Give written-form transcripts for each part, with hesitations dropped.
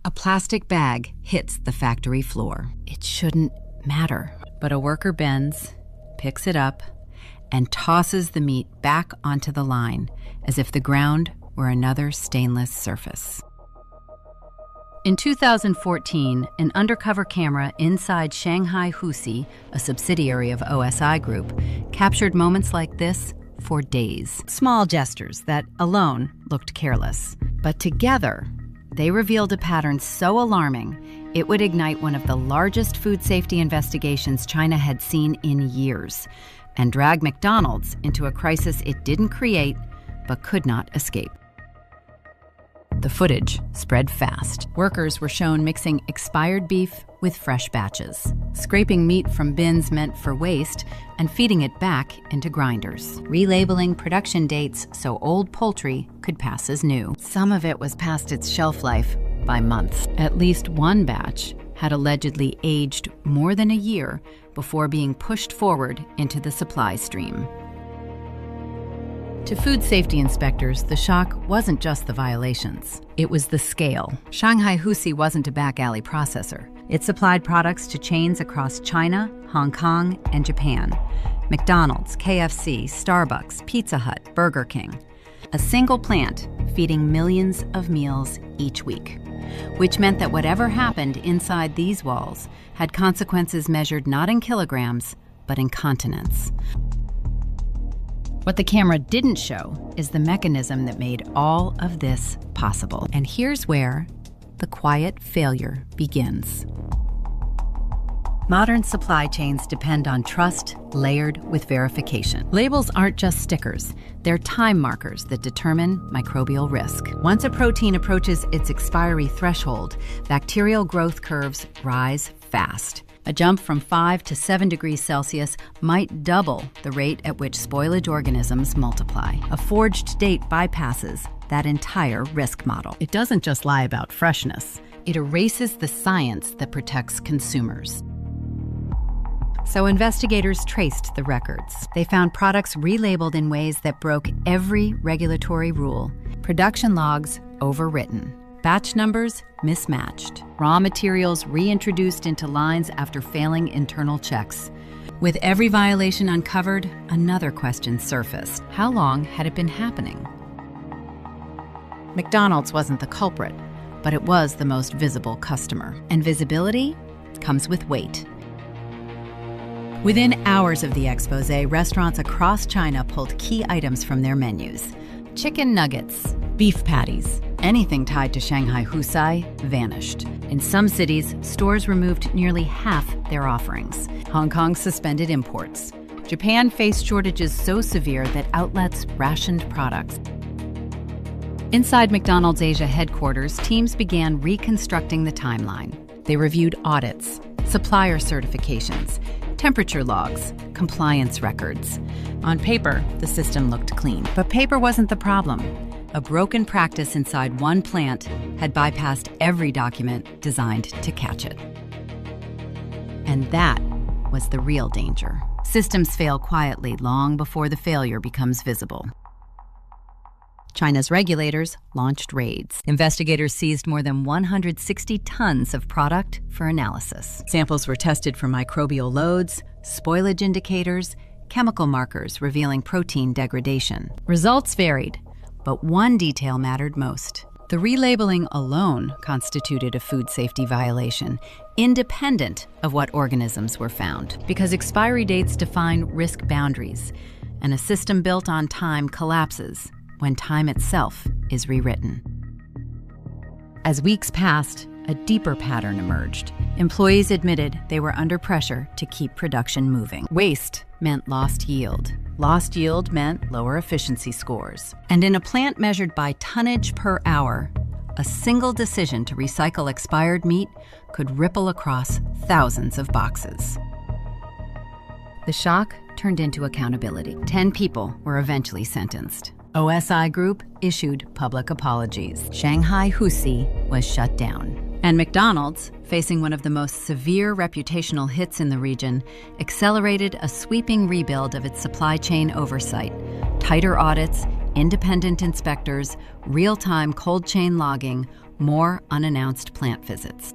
A plastic bag hits the factory floor. It shouldn't matter, but a worker bends, picks it up, and tosses the meat back onto the line as if the ground were another stainless surface. In 2014, an undercover camera inside Shanghai Husi, a subsidiary of OSI Group, captured moments like this for days. Small gestures that alone looked careless, but together they revealed a pattern so alarming it would ignite one of the largest food safety investigations China had seen in years and drag McDonald's into a crisis it didn't create but could not escape. The footage spread fast. Workers were shown mixing expired beef with fresh batches, scraping meat from bins meant for waste and feeding it back into grinders, relabeling production dates so old poultry could pass as new. Some of it was past its shelf life by months. At least one batch had allegedly aged more than a year before being pushed forward into the supply stream. To food safety inspectors, the shock wasn't just the violations. It was the scale. Shanghai Husi wasn't a back alley processor. It supplied products to chains across China, Hong Kong, and Japan. McDonald's, KFC, Starbucks, Pizza Hut, Burger King. A single plant feeding millions of meals each week, which meant that whatever happened inside these walls had consequences measured not in kilograms, but in continents. What the camera didn't show is the mechanism that made all of this possible. And here's where the quiet failure begins. Modern supply chains depend on trust layered with verification. Labels aren't just stickers. They're time markers that determine microbial risk. Once a protein approaches its expiry threshold, bacterial growth curves rise fast. A jump from 5 to 7 degrees Celsius might double the rate at which spoilage organisms multiply. A forged date bypasses that entire risk model. It doesn't just lie about freshness. It erases the science that protects consumers. So investigators traced the records. They found products relabeled in ways that broke every regulatory rule. Production logs overwritten. Batch numbers mismatched. Raw materials reintroduced into lines after failing internal checks. With every violation uncovered, another question surfaced. How long had it been happening? McDonald's wasn't the culprit, but it was the most visible customer. And visibility comes with weight. Within hours of the exposé, restaurants across China pulled key items from their menus. Chicken nuggets, beef patties, anything tied to Shanghai Husi vanished. In some cities, stores removed nearly half their offerings. Hong Kong suspended imports. Japan faced shortages so severe that outlets rationed products. Inside McDonald's Asia headquarters, teams began reconstructing the timeline. They reviewed audits, supplier certifications, temperature logs, compliance records. On paper, the system looked clean. But paper wasn't the problem. A broken practice inside one plant had bypassed every document designed to catch it. And that was the real danger. Systems fail quietly long before the failure becomes visible. China's regulators launched raids. Investigators seized more than 160 tons of product for analysis. Samples were tested for microbial loads, spoilage indicators, chemical markers revealing protein degradation. Results varied, but one detail mattered most. The relabeling alone constituted a food safety violation, independent of what organisms were found, because expiry dates define risk boundaries, and a system built on time collapses when time itself is rewritten. As weeks passed, a deeper pattern emerged. Employees admitted they were under pressure to keep production moving. Waste meant lost yield. Lost yield meant lower efficiency scores. And in a plant measured by tonnage per hour, a single decision to recycle expired meat could ripple across thousands of boxes. The shock turned into accountability. 10 people were eventually sentenced. OSI Group issued public apologies. Shanghai Husi was shut down. And McDonald's, facing one of the most severe reputational hits in the region, accelerated a sweeping rebuild of its supply chain oversight. Tighter audits, independent inspectors, real-time cold chain logging, more unannounced plant visits.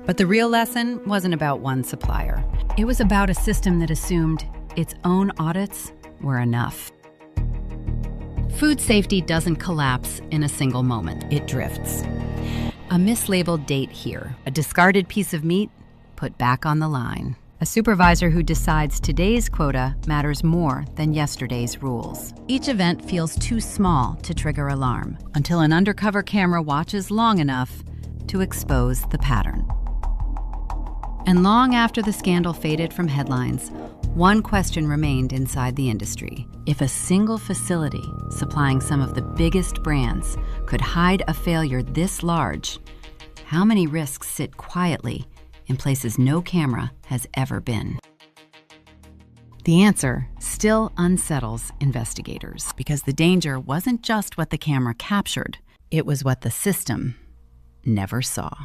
But the real lesson wasn't about one supplier. It was about a system that assumed its own audits were enough. Food safety doesn't collapse in a single moment. It drifts. A mislabeled date here, a discarded piece of meat put back on the line. A supervisor who decides today's quota matters more than yesterday's rules. Each event feels too small to trigger alarm until an undercover camera watches long enough to expose the pattern. And long after the scandal faded from headlines, one question remained inside the industry. If a single facility supplying some of the biggest brands could hide a failure this large, how many risks sit quietly in places no camera has ever been? The answer still unsettles investigators, because the danger wasn't just what the camera captured, it was what the system never saw.